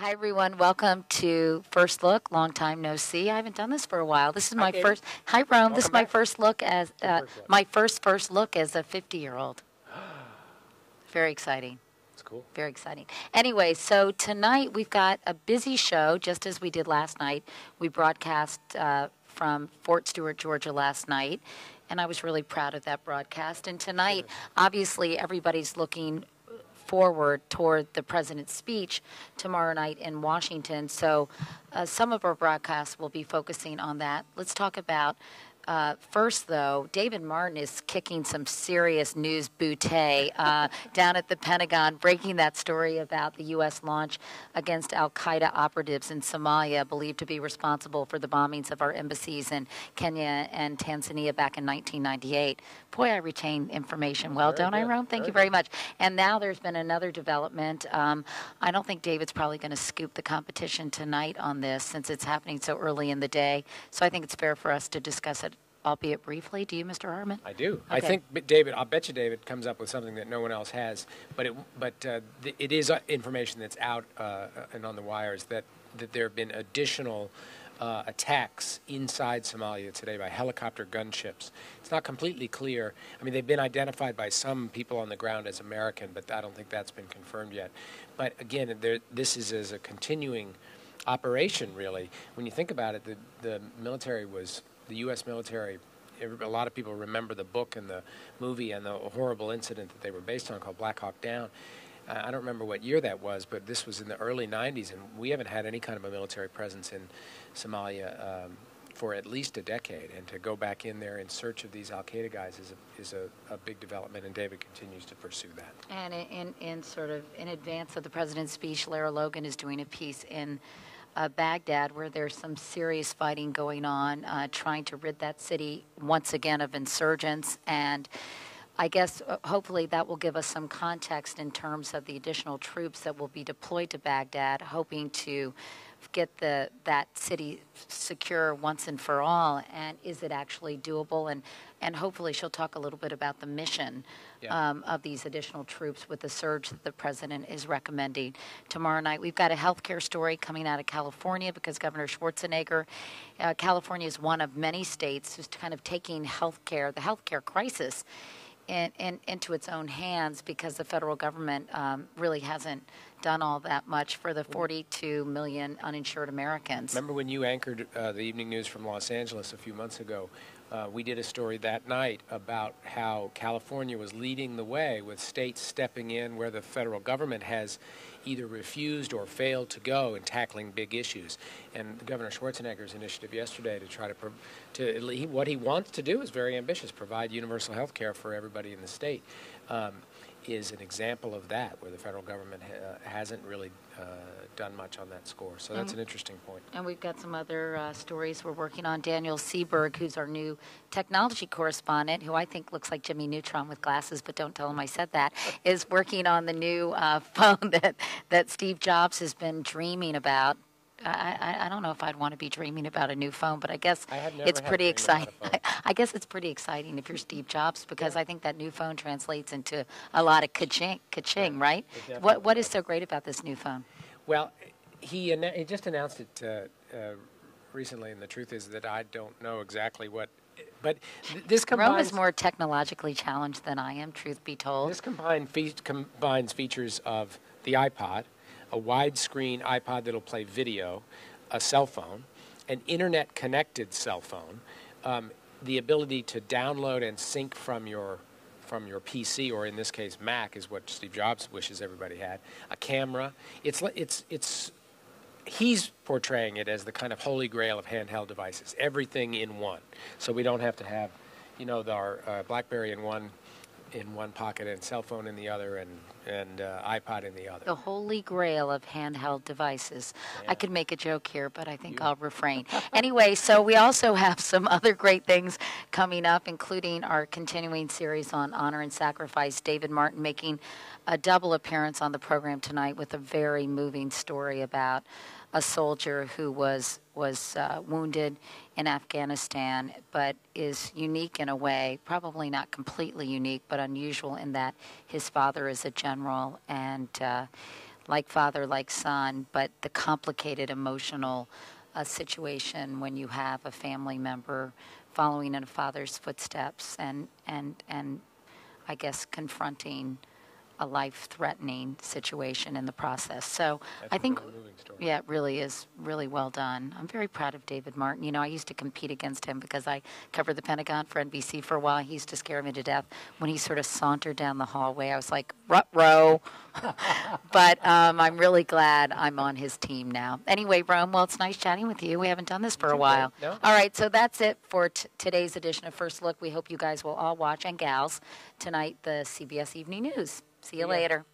Hi, everyone. Welcome to First Look. Long time no see. I haven't done this for a while. This is my first. Hi, Rome. Welcome This is my back. first look as my first look as a 50-year-old. Very exciting. That's cool. Very exciting. Anyway, so tonight we've got a busy show, just as we did last night. We broadcast from Fort Stewart, Georgia last night, and I was really proud of that broadcast. And tonight, obviously, everybody's looking forward toward the president's speech tomorrow night in Washington. So some of our broadcasts will be focusing on that. Let's talk about first, though, David Martin is kicking some serious news bootay down at the Pentagon, breaking that story about the U.S. launch against al-Qaeda operatives in Somalia, believed to be responsible for the bombings of our embassies in Kenya and Tanzania back in 1998. Boy, I retain information well, don't I, Rome? Thank you very much. And now there's been another development. I don't think David's probably going to scoop the competition tonight on this since it's happening so early in the day. So I think it's fair for us to discuss it, albeit briefly. Do you, Mr. Hartman? I do. Okay. I think David. I'll bet you David comes up with something that no one else has. But it is information that's out and on the wires that there have been additional attacks inside Somalia today by helicopter gunships. It's not completely clear. I mean, they've been identified by some people on the ground as American, but I don't think that's been confirmed yet. But again, this is as a continuing operation, really. When you think about it, the military was. The U.S. military, a lot of people remember the book and the movie and the horrible incident that they were based on called Black Hawk Down. I don't remember what year that was, but this was in the early 90s, and we haven't had any kind of a military presence in Somalia for at least a decade. And to go back in there in search of these al-Qaeda guys is a big development, and David continues to pursue that. And in advance of the president's speech, Lara Logan is doing a piece in Baghdad, where there's some serious fighting going on, trying to rid that city once again of insurgents. And I guess hopefully that will give us some context in terms of the additional troops that will be deployed to Baghdad, hoping to get that city secure once and for all. And is it actually doable? And hopefully she'll talk a little bit about the mission of these additional troops with the surge that the president is recommending tomorrow night. We've got a healthcare story coming out of California because Governor Schwarzenegger, California is one of many states who's kind of taking the healthcare crisis into its own hands because the federal government really hasn't done all that much for the 42 million uninsured Americans. Remember when you anchored the evening news from Los Angeles a few months ago? We did a story that night about how California was leading the way with states stepping in where the federal government has either refused or failed to go in tackling big issues. And Governor Schwarzenegger's initiative yesterday to try what he wants to do is very ambitious, provide universal health care for everybody in the state, is an example of that, where the federal government hasn't really done much on that score. So that's an interesting point. And we've got some other stories we're working on. Daniel Seberg, who's our new technology correspondent, who I think looks like Jimmy Neutron with glasses, but don't tell him I said that, is working on the new phone that Steve Jobs has been dreaming about. I don't know if I'd want to be dreaming about a new phone, but I guess it's pretty exciting. I guess it's pretty exciting if you're Steve Jobs, because I think that new phone translates into a lot of ka-ching, right? What is so great about this new phone? Well, he just announced it recently, and the truth is that I don't know exactly what. But this combines. Rome is more technologically challenged than I am, truth be told. This combines features of the iPod, a widescreen iPod that'll play video, a cell phone, an internet-connected cell phone, the ability to download and sync from your PC, or in this case Mac, is what Steve Jobs wishes everybody had. A camera. He's portraying it as the kind of holy grail of handheld devices. Everything in one. So we don't have to have, our BlackBerry in one pocket and cell phone in the other and iPod in the other. The holy grail of handheld devices. Yeah. I could make a joke here, but I think I'll refrain. Anyway, so we also have some other great things coming up, including our continuing series on honor and sacrifice. David Martin making a double appearance on the program tonight with a very moving story about a soldier who was wounded in Afghanistan, but is unique in a way, probably not completely unique, but unusual in that his father is a general, and like father, like son, but the complicated emotional situation when you have a family member following in a father's footsteps and I guess confronting a life-threatening situation in the process. So That's I think, a really moving story. yeah, it really is really well done. I'm very proud of David Martin. You know, I used to compete against him because I covered the Pentagon for NBC for a while. He used to scare me to death when he sort of sauntered down the hallway. I was like, ruh-roh. But I'm really glad I'm on his team now. Anyway, Rome, well, it's nice chatting with you. We haven't done this for a while. No? All right, so that's it for today's edition of First Look. We hope you guys will all watch, and gals, tonight the CBS Evening News. See you later.